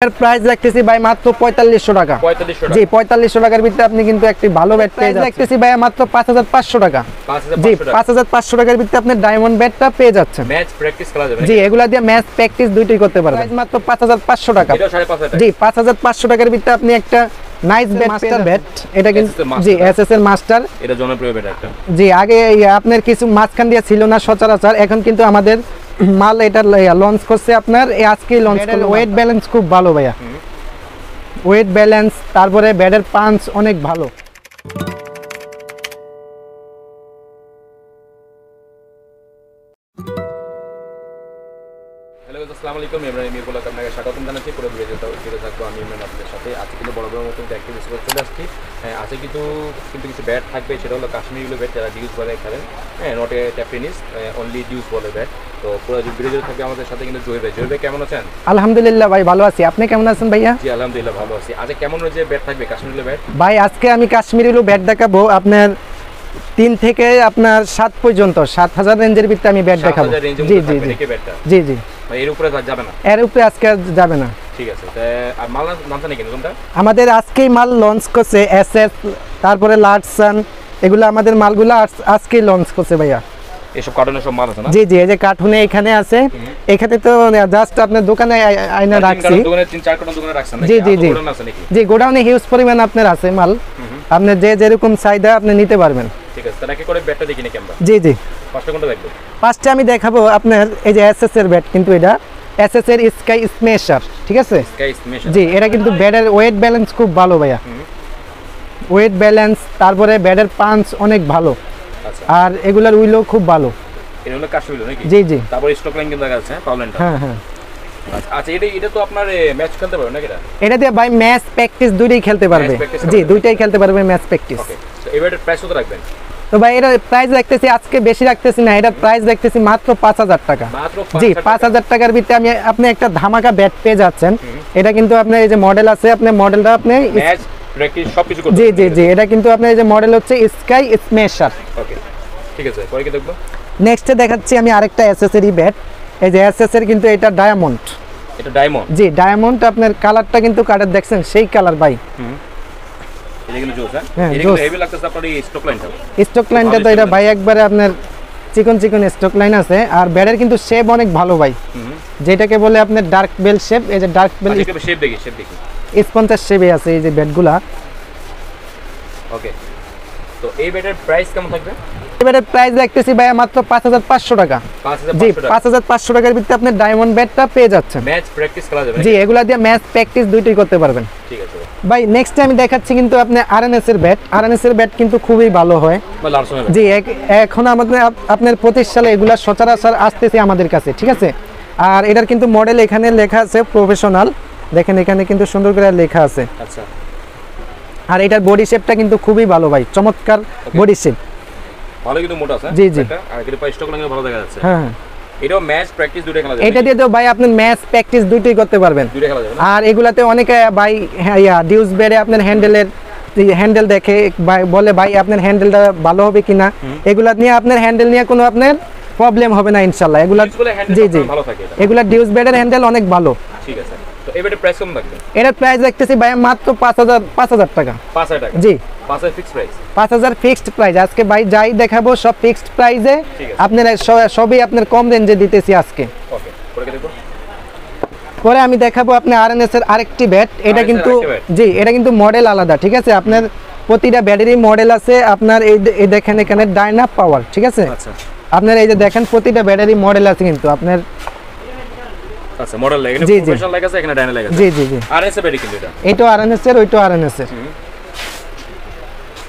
এর প্রাইস রাখতেছি ভাই মাত্র 4500 টাকা। 4500 টাকা। জি 4500 টাকার ভিতরে আপনি কিন্তু একটি ভালো ব্যাট পেয়ে যাচ্ছেন। রাখতেছি ভাই মাত্র 5500 টাকা। 5500 জি 5500 টাকার ভিতরে আপনি ডায়মন্ড ব্যাটটা পেয়ে যাচ্ছেন। ম্যাচ প্র্যাকটিস করা যাবে। জি এগুলা দিয়ে ম্যাচ প্র্যাকটিস দুইটাই করতে পারবেন। প্রাইস মাত্র 5500 টাকা। এটা 5500 টাকা। জি 5500 টাকার ভিতরে আপনি একটা নাইস ব্যাট মাস্টার ব্যাট, এটা কিন্তু জি এসএস এর মাস্টার, এটা জনপ্রিয় ব্যাট একটা। জি আগে আপনার কিছু মাঝখান দিয়ে ছিল না সচরাচর, এখন কিন্তু আমাদের মাল এটা লঞ্চ করছে আপনার আজকেই লঞ্চ করলো। ওয়েট ব্যালেন্স খুব ভালো ভাইয়া, ওয়েট ব্যালেন্স, তারপরে ব্যাটের পাঞ্চ অনেক ভালো। হ্যালো আসসালামু আলাইকুম, ইমরান মিরপুরকে আপনাকে স্বাগতম জানাচ্ছি। পুরো ভিডিওটা থাকবো আমি ইমরান আপনাদের সাথে। আজকে কিন্তু বড় বড় মতো একটা রিসিভ চলে আসছি। আজকে কিন্তু কিছু ব্যাট থাকবে, সেটা হলো কাশ্মীরি ব্যাট যারা ডিউস বলে খেলেন, নট এ ট্যাপিনিস, অনলি ডিউস বলে ব্যাট। তো পুরো ভিডিও থাকবে আমাদের সাথে কিন্তু জহির ভাই। জহির ভাই কেমন আছেন? আলহামদুলিল্লাহ ভাই ভালো আছি, আপনি কেমন আছেন ভাইয়া? জি আলহামদুলিল্লাহ ভালো আছি। আজকে কেমন যে ব্যাট থাকবে কাশ্মীরি ব্যাট? ভাই আজকে আমি কাশ্মীরি ব্যাট দেখাবো আপনার 3 থেকে আপনার 7 পর্যন্ত 7000 রেঞ্জের ভিতরে আমি ব্যাট দেখাবো। জি জি জি জি এর উপরে যাবে না, এর উপরে আজকে যাবে না। ঠিক আছে। আর মাল নামটা নাকি কোনটা? আমাদের আজকেই মাল লঞ্চ করছে এসএস, তারপরে লার্ডসন, এগুলো আমাদের মালগুলো আজকেই লঞ্চ করছে ভাইয়া। এসব কার্টুনের সব মাল আছে না? জি জি এই যে কার্টুনে এখানে আছে, এখানে তো জাস্ট আপনার দোকানে আইনা রাখছি। দোকানে 3-4 কার্টুন দোকানে রাখছেন নাকি? জি জি জি গোডাউন আছে নাকি? জি গোডাউনে হিউজ পরিমাণ আপনার আছে মাল, আপনি যে যেরকম চাহিদা আপনি নিতে পারবেন। ঠিক আছে, তাহলে কি করে ব্যাটটা দেখি নাকি আমরা? জি জি ফার্স্টে কোনটা দেখব? ফার্স্টে আমি দেখাবো আপনার এই যে এসএস এর ব্যাট, কিন্তু এটা এসএস এর স্কাই স্মেশার, ঠিক আছে? স্কাই স্মেশার। জি এটা কিন্তু ব্যাটের ওয়েট ব্যালেন্স খুব ভালো ভাইয়া, ওয়েট ব্যালেন্স, তারপরে ব্যাটের পাঞ্চ অনেক ভালো। আচ্ছা, আর এগুলার উইলও খুব ভালো। এটা হলো কাশ্মীরি নাকি? জি জি তারপর স্টক লাইন কিন্তু দেখা যাচ্ছে, পাওয়ারলাইনটা। হ্যাঁ হ্যাঁ। আচ্ছা, এটা তো আপনার ম্যাচ খেলতে পারবে নাকি? এটা দিয়ে ভাই ম্যাচ প্র্যাকটিস দুইটাই খেলতে পারবে। জি দুইটাই খেলতে পারবে ম্যাচ প্র্যাকটিস। ওকে, তো এই ব্যাটের প্রাইস কত রাখবেন? তো ভাই এটা প্রাইস রাখতেছি আজকে বেশি রাখতেছি না, এটা প্রাইস রাখতেছি মাত্র 5000 টাকা। মাত্র জি 5000 টাকার ভিতরে আপনি একটা ধামাকা ব্যাট পেয়ে যাচ্ছেন। এটা কিন্তু আপনার এই যে মডেল আছে, আপনি মডেলটা আপনি ম্যাচ প্র্যাকটিস সবকিছু করতে। জি জি জি এটা কিন্তু আপনার এই যে মডেল হচ্ছে স্কাই স্মেশার। ওকে ঠিক আছে, পরে কি দেখব? নেক্সটে দেখাচ্ছি আমি আরেকটা অ্যাসেসরি ব্যাট, এই যে এসএস এর কিন্তু এটা ডায়মন্ড। এটা ডায়মন্ড? জি ডায়মন্ড, আপনার কালারটা কিন্তু কাটার দেখছেন সেই কালার ভাই। এটা কিন্তু জোস, হ্যাঁ এটা কিন্তু হেভি লাগতেছে আপনার এই স্টক লাইনটা। স্টক লাইনটা তো এটা ভাই একবারে আপনার চিকন চিকন স্টক লাইন আছে, আর ব্যাটের কিন্তু শেপ অনেক ভালো ভাই, যেটাকে বলে আপনার ডার্ক বেল শেপ। এই যে ডার্ক বেল শেপ দেখি স্পঞ্জার শেপে আছে এই যে ব্যাটগুলা। ওকে, তো এই ব্যাটের প্রাইস কেমন থাকবে? এবারে প্রাইস রাখতেছি ভাই মাত্র 5500 টাকা। 5500 জি টাকা। 5500 টাকার ভিতরে আপনি ডায়মন্ড ব্যাটটা পেয়ে যাচ্ছেন। ম্যাচ প্র্যাকটিস করা যাবে? জি এগুলা দিয়ে ম্যাচ প্র্যাকটিস দুইটাই করতে পারবেন। ঠিক আছে ভাই নেক্সট আমি দেখাচ্ছি কিন্তু আপনি আরএনএস এর ব্যাট। আরএনএস এর ব্যাট কিন্তু খুবই ভালো হয়। বা লার্সনের? জি এখন আমাদের আপনার 25 সালে এগুলা সচরাচর আসতেছে আমাদের কাছে, ঠিক আছে? আর এটার কিন্তু মডেল এখানে লেখা আছে প্রফেশনাল, দেখেন এখানে কিন্তু সুন্দর করে লেখা আছে। আচ্ছা, আর এটার বডি শেপটা কিন্তু খুবই ভালো ভাই, চমৎকার বডি শেপ, ভালো কিন্তু মোটা আছে। জি জি আর এটা পাই স্টক লাইন ভালো দেখা যাচ্ছে। হ্যাঁ এটাও ম্যাচ প্র্যাকটিস দুইটা খেলা যাবে? এটা দিয়ে তো ভাই আপনি ম্যাচ প্র্যাকটিস দুইটাই করতে পারবেন। দুইটা খেলা যাবে না? আর এগুলাতে অনেকে ভাই ডিউস বেড়ে আপনার হ্যান্ডেল দেখে বলে ভাই আপনার হ্যান্ডেলটা ভালো হবে কিনা, এগুলা নিয়ে আপনার হ্যান্ডেল নিয়ে কোনো আপনার প্রবলেম হবে না ইনশাআল্লাহ। এগুলা জি জি ভালো থাকে এগুলা ডিউস বেডের হ্যান্ডেল অনেক ভালো। ঠিক আছে, তো এই ব্যাটের প্রাইস কেমন থাকবে? এটার প্রাইস রাখতেছি ভাই মাত্র 5000 টাকা। 5000 টাকা? জি 5000 ফিক্সড প্রাইস। 5000 fixed price. আজকে ভাই যাই দেখাবো সব ফিক্সড প্রাইসে, আপনার সবই আপনার কম রেঞ্জে দিতেছি আজকে। ওকে, পরে কি দেখব? পরে আমি দেখাবো আপনি আরএনএস এর আরেকটি ব্যাট। এটা কিন্তু জি এটা কিন্তু মডেল আলাদা, ঠিক আছে? আপনার প্রতিটা ব্যাটারি মডেল আছে আপনার এই দেখেন এখানে ডায়না পাওয়ার, ঠিক আছে? আচ্ছা, আপনার এই যে দেখেন প্রতিটা ব্যাটারি মডেল আছে কিন্তু আপনার। আচ্ছা, মডেল লাগে, জি, জি। প্রফেশনাল লেখা আছে, এখানে ডায়না লেখা আছে। জি জি জি আর এসে ব্যাটারি কিন্তু এটা। এইটা আরএনএস এর, ওইটা আরএনএস এর।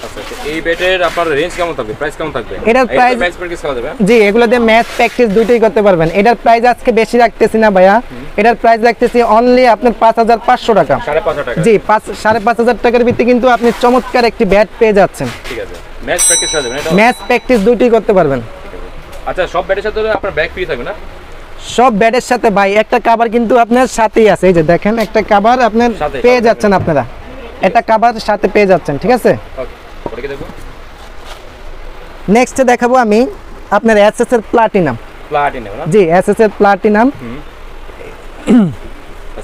আচ্ছা, তো এই ব্যাটের আপনার রেঞ্জ কেমন থাকবে, প্রাইস কেমন থাকবে? এটার প্রাইস ম্যাচ প্র্যাকটিস করা যাবে? জি এগুলো দিয়ে ম্যাচ প্র্যাকটিস দুইটাই করতে পারবেন। এটার প্রাইস আজকে বেশি রাখতেছি না ভাইয়া, এটার প্রাইস রাখতেছি অনলি আপনার 5500 টাকা। 5500 টাকা? জি 5500 টাকার ভিতরে কিন্তু আপনি চমৎকার একটি ব্যাট পেয়ে যাচ্ছেন। ঠিক আছে, ম্যাচ প্র্যাকটিস করা যাবে না এটা? ম্যাচ প্র্যাকটিস দুইটাই করতে পারবেন। আচ্ছা, সব ব্যাটের সাথে আপনার ব্যাক ফ্রি থাকবে না? সব ব্যাটের সাথে ভাই একটা কভার কিন্তু আপনার সাথেই আছে, এই যে দেখেন একটা কভার আপনার পেয়ে যাচ্ছেন, আপনারা একটা কভার সাথে পেয়ে যাচ্ছেন, ঠিক আছে? ওকে, পরে কি দেখব? নেক্সট দেখাবো আমি আপনার এসএস এর প্লাটিনাম। প্লাটিনাম না? জি এসএস এর প্লাটিনাম।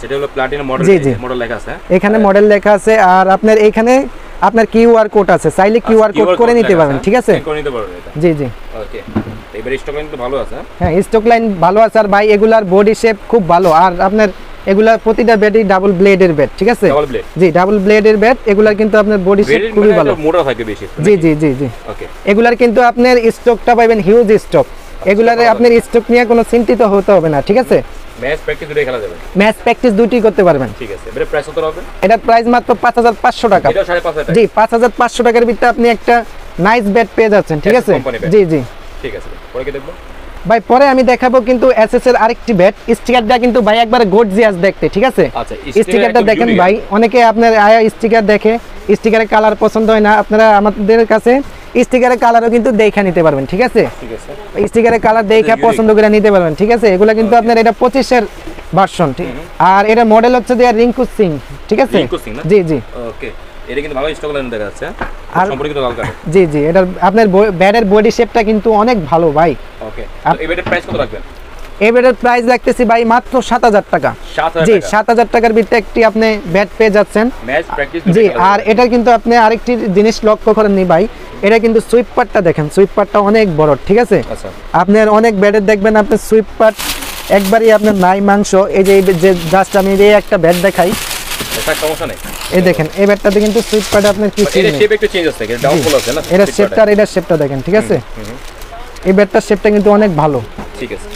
আচ্ছা এটা হলো প্লাটিনাম মডেল, জি, জি। মডেল লেখা আছে। এখানে মডেল লেখা আছে, আর আপনার এখানে আপনার কিউআর কোড আছে, চাইলে কিউআর কোড করে নিতে পারবেন, ঠিক আছে? করে নিতে পারবেন এটা। জি জি। ওকে, এবারে স্টক লাইন তো ভালো আছে। হ্যাঁ, স্টক লাইন ভালো আছে, আর ভাই এগুলার বডি শেপ খুব ভালো, আর আপনার এগুলা প্রতিটা ব্যাটই ডাবল ব্লেডের ব্যাট, ঠিক আছে? ডাবল ব্লেড, জি, ডাবল ব্লেডের ব্যাট। এগুলার কিন্তু আপনার বডি শেপ খুবই ভালো, মোটা থাকে বেশি। জি জি জি জি। ওকে, এগুলার কিন্তু আপনার স্টকটা পাবেন হিউজ স্টক, এগুলারে আপনার স্টক নিয়ে কোনো চিন্তিত হতে হবে না, ঠিক আছে? ম্যাচ প্র্যাকটিস দুটোই খেলা যাবে। ম্যাচ প্র্যাকটিস দুটোই করতে পারবেন। ঠিক আছে, এবারে প্রাইস কত হবে? এটার প্রাইস মাত্র 5500 টাকা। এটা 5,500 টাকা। জি, 5500 টাকার ভিতরে আপনি একটা নাইস ব্যাট পেয়ে যাচ্ছেন, ঠিক আছে? জি জি। ঠিক আছে, পরে কি দেখবো ভাই? পরে আমি দেখাবো কিন্তু এসএস এর আরেকটি ব্যাট, স্টিকারটা কিন্তু ভাই একবারে গর্জিয়াস দেখতে, ঠিক আছে? আচ্ছা, স্টিকারটা দেখেন ভাই, অনেকে আপনার আয়া স্টিকার দেখে স্টিকারের কালার পছন্দ হয় না, আপনারা আমাদের কাছে স্টিকারের কালারও কিন্তু দেখে নিতে পারবেন, ঠিক আছে? ঠিক আছে, স্টিকারের কালার দেখে পছন্দ করে নিতে পারবেন, ঠিক আছে? এগুলা কিন্তু আপনার এটা 25 এর ভার্সন, ঠিক? আর এটা মডেল হচ্ছে যে রিঙ্কু সিং, ঠিক আছে? রিঙ্কু সিং না? জি জি। ওকে, এটা কিন্তু ভালো স্টক লাইন দেখা যাচ্ছে, আর সম্পর্কিত লাল কার্ড। জি জি, এটা আপনার ব্যাটের বডি শেপটা কিন্তু অনেক ভালো ভাই। ওকে, এবারে প্রাইস কত রাখবেন? এই ব্যাটের প্রাইস রাখতেছি ভাই মাত্র 7000 টাকা। 7000 জি, টাকা। 7000 টাকার ভিতরে একটি আপনি ব্যাট পেয়ে যাচ্ছেন। ম্যাচ প্র্যাকটিস জি, আর এটা কিন্তু আপনি আরেকটি জিনিস লক্ষ্য করেননি ভাই, এটা কিন্তু সুইপ পার্টটা দেখেন, সুইপ পার্টটা অনেক বড়, ঠিক আছে? আচ্ছা, আপনার অনেক ব্যাটের দেখবেন আপনার সুইপ পার্ট একবারই আপনার নাই মাংস। এই যে জাস্ট আমি এই একটা ব্যাট দেখাই, এটা সমস্যা নেই। এই দেখেন, এই ব্যাটটাতে কিন্তু সুইপ পার্ট আপনার কি এটা শেপ একটু চেঞ্জ আছে, এটা ডাউন ফুল আছে না? এটা শেপটা আর এটা শেপটা দেখেন, ঠিক আছে? এই ব্যাটটার শেপটা কিন্তু অনেক ভালো। ঠিক আছে,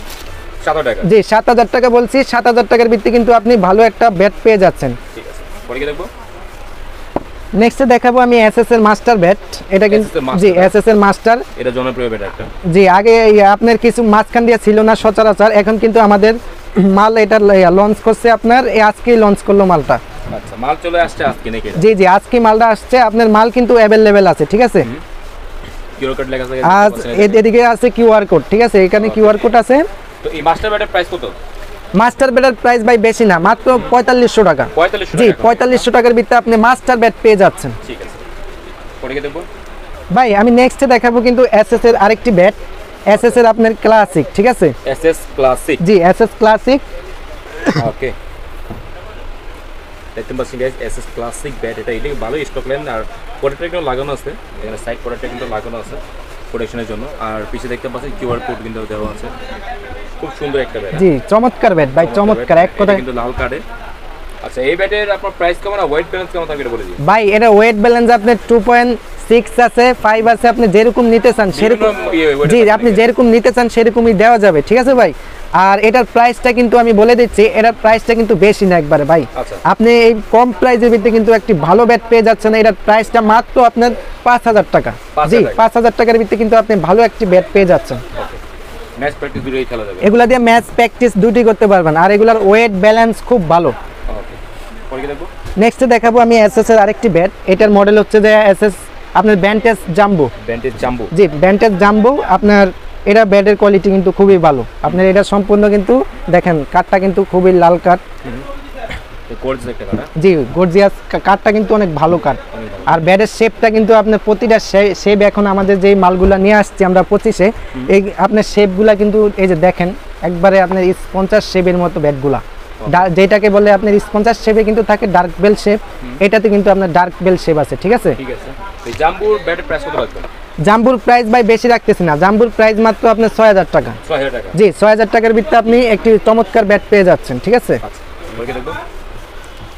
7000 টাকা। জি, 7000 টাকা বলছি, 7000 টাকার ভিত্তি কিন্তু আপনি ভালো একটা ব্যাট পেয়ে যাচ্ছেন। ঠিক আছে, পরে কি দেখবো? নেক্সটে দেখাবো আমি এসএস এর মাস্টার ব্যাট। এটা কিন্তু SS এর master জি, এসএস এর মাস্টার। এটা জনপ্রিয় ব্যাট একটা। জি, আগে আপনার কিছু মাঝখান দিয়ে ছিল না সচরাচর, এখন কিন্তু আমাদের মাল এটা লঞ্চ করছে, আপনার এই আজকেই লঞ্চ করলো মালটা। আচ্ছা, মাল চলে আসছে আজকে নাকি? জি জি, আজকে মালটা আসছে, আপনার মাল কিন্তু অ্যাভেলেবেল আছে, ঠিক আছে? কিউআর কোড লেখা আছে। আজ এদিকে আছে কিউআর কোড, ঠিক আছে? এখানে কিউআর কোড আছে। তো এই মাস্টার ব্যাটের প্রাইস কত? মাস্টার ব্যাটের প্রাইস ভাই বেশি না, মাত্র 4500 টাকা। 4500 জি, টাকা। 4500 টাকার ভিতরে আপনি মাস্টার ব্যাট পেয়ে যাচ্ছেন। ঠিক আছে, পরে কি দেখবো? ভাই আমি নেক্সটে দেখাবো কিন্তু এসএস এর আরেকটি ব্যাট, এসএস এর আপনার ক্লাসিক, ঠিক আছে? SS classic. জি, এসএস ক্লাসিক। ওকে, দেখতে পাচ্ছেন গাইস, এসএস ক্লাসিক ব্যাট। এটা ভালো স্টক লাইন, আর প্রোটেক্টর কিন্তু লাগানো আছে, এখানে সাইড প্রোটেক্টর কিন্তু লাগানো আছে প্রোটেকশনের জন্য, আর পিছে দেখতে পাচ্ছেন কিউআর কোড কিন্তু দেওয়া আছে। খুব সুন্দর একটা ব্যাট। জি, চমৎকার ব্যাট ভাই, চমৎকার এক কথা। কিন্তু লাল কার্ডে। আচ্ছা, এই ব্যাটের আপনার প্রাইস কেমন আর ওয়েট ব্যালেন্স কেমন থাকবে এটা বলে দিন ভাই। এটা ওয়েট ব্যালেন্স আপনার 2.6 আছে, 5 আছে, আপনি যেরকম নিতে চান সেরকম। জি, আপনি যেরকম নিতে চান সেরকমই দেওয়া যাবে, ঠিক আছে ভাই? আর এটার প্রাইসটা কিন্তু আমি বলে দিচ্ছি, এটার প্রাইসটা কিন্তু বেশি না একবারে ভাই। আচ্ছা, আপনি এই কম প্রাইসের ভিতরে কিন্তু একটি ভালো ব্যাট পেয়ে যাচ্ছেন। এটার প্রাইসটা মাত্র আপনার 5000 টাকা। জি, 5000 টাকার ভিতরে কিন্তু আপনি ভালো একটি ব্যাট পেয়ে যাচ্ছেন। ওকে, ম্যাচ প্র্যাকটিস দুটোই খেলা যাবে। এগুলা দিয়ে ম্যাচ প্র্যাকটিস দুটি করতে পারবেন, আর এগুলার ওয়েট ব্যালেন্স খুব ভালো। ওকে, পরে কি দেখবো? নেক্সটে দেখাবো আমি এসএস এর আরেকটি ব্যাট। এটার মডেল হচ্ছে যে এসএস আপনার ব্যান্টেজ জাম্বো। ব্যান্টেজ জাম্বো। জি, ব্যান্টেজ জাম্বো। আপনার এটা ব্যাটের কোয়ালিটি কিন্তু খুবই ভালো। আপনার এটা সম্পূর্ণ কিন্তু দেখেন কাঠটা কিন্তু খুবই লাল কাঠ। গর্জিয়াস একটা কাঠ। জি, গর্জিয়াস কাঠটা কিন্তু অনেক ভালো কাঠ। আর ব্যাটের শেপটা কিন্তু আপনার প্রতিটা শেপ এখন আমাদের যেই মালগুলা নিয়ে আসছি আমরা 25-এ, এই আপনার শেপগুলা কিন্তু এই যে দেখেন একবারে আপনার স্পঞ্জার শেপের মতো ব্যাটগুলা, যেটাকে বলে আপনার স্পঞ্জার শেপে কিন্তু থাকে ডার্ক বেল শেপ, এটাতে কিন্তু আপনার ডার্ক বেল শেপ আছে, ঠিক আছে? ঠিক আছে, এই জাম্বোর ব্যাটের প্রাইস কত রাখবেন? জাম্বুর প্রাইস ভাই বেশি রাখতেছি না, জাম্বুর প্রাইস মাত্র আপনার 6000 টাকা। 6000 টাকা। জি, 6000 টাকার ভিতরে আপনি একটি চমৎকার ব্যাট পেয়ে যাচ্ছেন, ঠিক আছে? আচ্ছা, পরে কি দেখবো?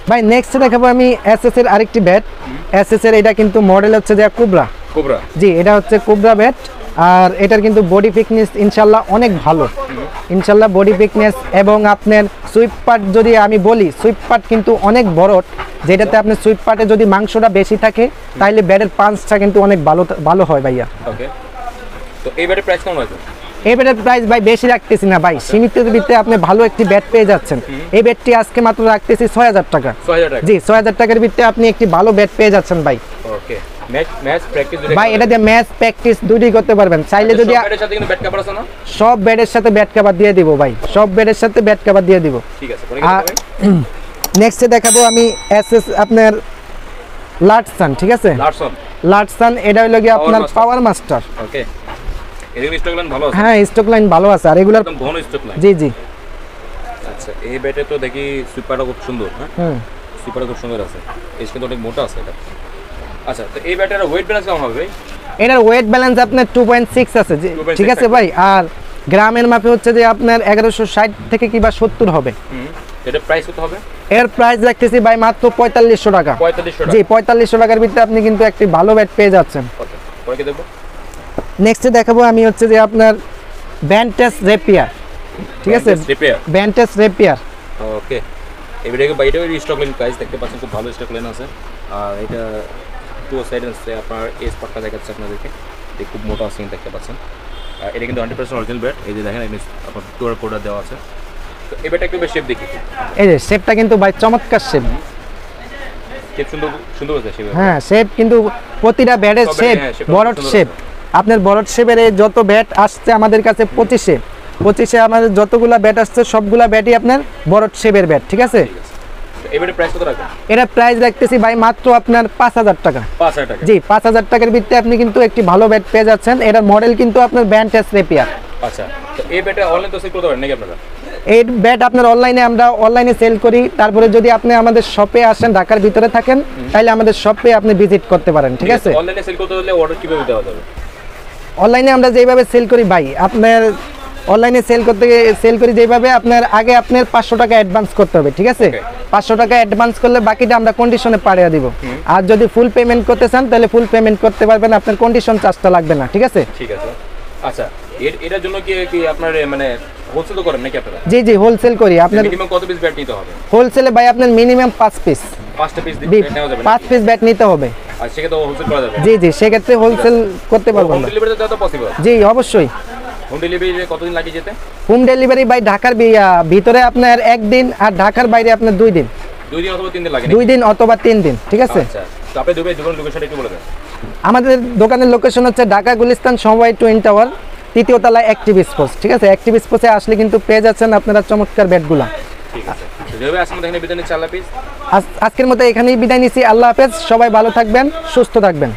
ভাই নেক্সট দেখাবো আমি এসএস এর আরেকটি ব্যাট। এসএস এর এটা কিন্তু মডেল হচ্ছে যে কোবরা। কোবরা। জি, এটা হচ্ছে কোবরা ব্যাট। আর এটার কিন্তু বডি ফিটনেস ইনশাল্লাহ অনেক ভালো, ইনশাল্লাহ বডি ফিটনেস। এবং আপনার সুইপ পার্ট যদি আমি বলি, সুইপ পার্ট কিন্তু অনেক বড়, যেটাতে আপনার সুইপ পার্টে যদি মাংসটা বেশি থাকে তাহলে ব্যাটের পাঞ্চটা কিন্তু অনেক ভালো হয় ভাইয়া। ওকে, তো এই ব্যাটের প্রাইস কেমন আছে? এই ব্যাটের প্রাইস ভাই বেশি রাখতেছি না ভাই, সীমিত ভিত্তিতে আপনি ভালো একটি ব্যাট পেয়ে যাচ্ছেন। এই ব্যাটটি আজকে মাত্র রাখতেছি 6000 টাকা। 6000 টাকা। জি, 6000 টাকার ভিত্তিতে আপনি একটি ভালো ব্যাট পেয়ে যাচ্ছেন ভাই। ওকে, ম্যাচ প্র্যাকটিস ভাই এটা দিয়ে ম্যাচ প্র্যাকটিস দুটোই করতে পারবেন চাইলে। যদি সব ব্যাটের সাথে কিন্তু ব্যাট কভার আছে না? সব ব্যাটের সাথে ব্যাট কভার দিয়ে দিব ভাই, সব ব্যাটের সাথে ব্যাট কভার দিয়ে দিব। ঠিক আছে, পরে কি দেখবো? নেক্সটে দেখাবো আমি এসএস আপনার লাটসান, ঠিক আছে? লাটসন। লাটসান এটা হলো কি আপনার পাওয়ার মাস্টার। ওকে, এর স্টক লাইন ভালো আছে? হ্যাঁ, স্টক লাইন ভালো আছে। আর এগুলার একদম ঘন স্টক লাইন। জি জি, আচ্ছা এই ব্যাটে তো দেখি সুপারটা খুব সুন্দর, হ্যাঁ হুম সুপারটা খুব সুন্দর আছে, এজ কিন্তু অনেক মোটা আছে এটা। আচ্ছা তো এই ব্যাটের ওয়েট ব্যালেন্স কেমন হবে ভাই? এটার ওয়েট ব্যালেন্স আপনার 2.6 আছে, 2.6 ঠিক আছে ভাই। আর গ্রামের মাপে হচ্ছে যে আপনার 1160 থেকে কিংবা 70 হবে। এটা প্রাইস কত হবে? এর প্রাইস রাখতেছি ভাই মাত্র 4500 টাকা। 4500 টাকা? জি 4500 টাকার ভিতরে আপনি কিন্তু একটি ভালো ব্যাট পেয়ে যাচ্ছেন। ওকে পরে কি দেখবো? নেক্সটে দেখাবো আমি হচ্ছে যে আপনার ব্যান্টেস রেপিয়ার, ঠিক আছে, রিপেয়ার। ব্যান্টেস রেপিয়ার। ওকে এই ভিডিওকে বাইরে স্টক লাইন প্রাইস দেখতে পাচ্ছেন, খুব ভালো স্টক লাইন আছে। আর এটা টু সাইড আছে, আপনার এস পার্টটা দেখাচ্ছে আপনাদেরকে, এই খুব মোটা আছে দেখতে পাচ্ছেন। আর এটা কিন্তু 100% অরিজিনাল ব্যাট, এই যে দেখেন এখানে আপনার কিউআর কোডটা দেওয়া আছে। তো এই ব্যাটটা একটু বেশ শেপ দেখি, এই যে শেপটা কিন্তু ভাই চমৎকার শেপ। শেপ সুন্দর সুন্দর আছে শেপ। হ্যাঁ শেপ কিন্তু প্রতিটা ব্যাটের সব শেপ হ্যাঁ, shape বড় সুন্দর শেপ। আপনার বড় শেপের এই যত ব্যাট আসছে আমাদের কাছে 25-এ আমাদের যতগুলা ব্যাট আসছে সবগুলা ব্যাটই আপনার বড় শেপের ব্যাট, ঠিক আছে। ঠিক আছে। তো এই ব্যাটের প্রাইস কত রাখবেন? এটা প্রাইস রাখতেছি ভাই মাত্র আপনার 5000 টাকা। 5000 টাকা? জি 5000 টাকার ভিতরে আপনি কিন্তু একটি ভালো ব্যাট পেয়ে যাচ্ছেন। এটার মডেল কিন্তু আপনার ব্যান্টেস রেপিয়ার। আচ্ছা তো এই ব্যাটে অনলাইন তো সেল করতে পারেন নাকি আপনারা? এই ব্যাট আপনার আমরা অনলাইনে সেল করি। তারপরে যদি আপনি আমাদের শপে আসেন, ঢাকার ভিতরে থাকেন, তাহলে আমাদের শপে আপনি ভিজিট করতে পারেন, ঠিক আছে। অনলাইনে সেল করতে হলে অর্ডার কিভাবে দেওয়া যাবে? অনলাইনে আমরা যেভাবে সেল করি ভাই, আপনার অনলাইনে সেল করি যেভাবে, আপনার আগে আপনার 500 টাকা অ্যাডভান্স করতে হবে, ঠিক আছে। Okay. 500 টাকা অ্যাডভান্স করলে বাকিটা আমরা কন্ডিশনে পাঠিয়ে দিব। আর যদি ফুল পেমেন্ট করতে চান তাহলে ফুল পেমেন্ট করতে পারবেন, আপনার কন্ডিশন চার্জটা লাগবে না, ঠিক আছে। ঠিক আছে। আচ্ছা এটার জন্য কি আপনার মানে হোলসেল করেন নাকি আপনারা? জি জি হোলসেল করি। আপনার মিনিমাম কত পিস ব্যাট নিতে হবে? হোলসেলে ভাই আপনার মিনিমাম 5 পিস, 5টা পিস নেওয়া যাবে? 5 পিস ব্যাট নিতে হবে। আর সেক্ষেত্রে হোলসেল করা যাবে? জি জি সেক্ষেত্রে হোলসেল করতে পারবো হোম না। ডেলিভারি দেওয়া তো পসিবল? জি অবশ্যই। হোম ডেলিভারি কতদিন লাগে যেতে? হোম ডেলিভারি ভাই ঢাকার ভিতরে আপনার 1 দিন, আর ঢাকার বাইরে আপনার 2 দিন। 2 দিন অথবা 3 দিন লাগে? 2 দিন অথবা 3 দিন, ঠিক আছে। আচ্ছা তো আপনি দোকান লোকেশনটা একটু বলে দেন। আমাদের দোকানের লোকেশন হচ্ছে ঢাকা গুলিস্তান সমবায় টুইন টাওয়ার, 3য় তলায় অ্যাক্টিভ স্পোর্টস, ঠিক আছে। অ্যাক্টিভ স্পোর্টসে আসলে কিন্তু পেয়ে যাচ্ছেন আপনারা চমৎকার ব্যাটগুলা। ঠিক আছে যেভাবে আসলে এখানে বিদায় নিচ্ছি, আল্লাহ হাফেজ। আজকের মতো এখানেই বিদায় নিচ্ছি, আল্লাহ হাফেজ। সবাই ভালো থাকবেন, সুস্থ থাকবেন।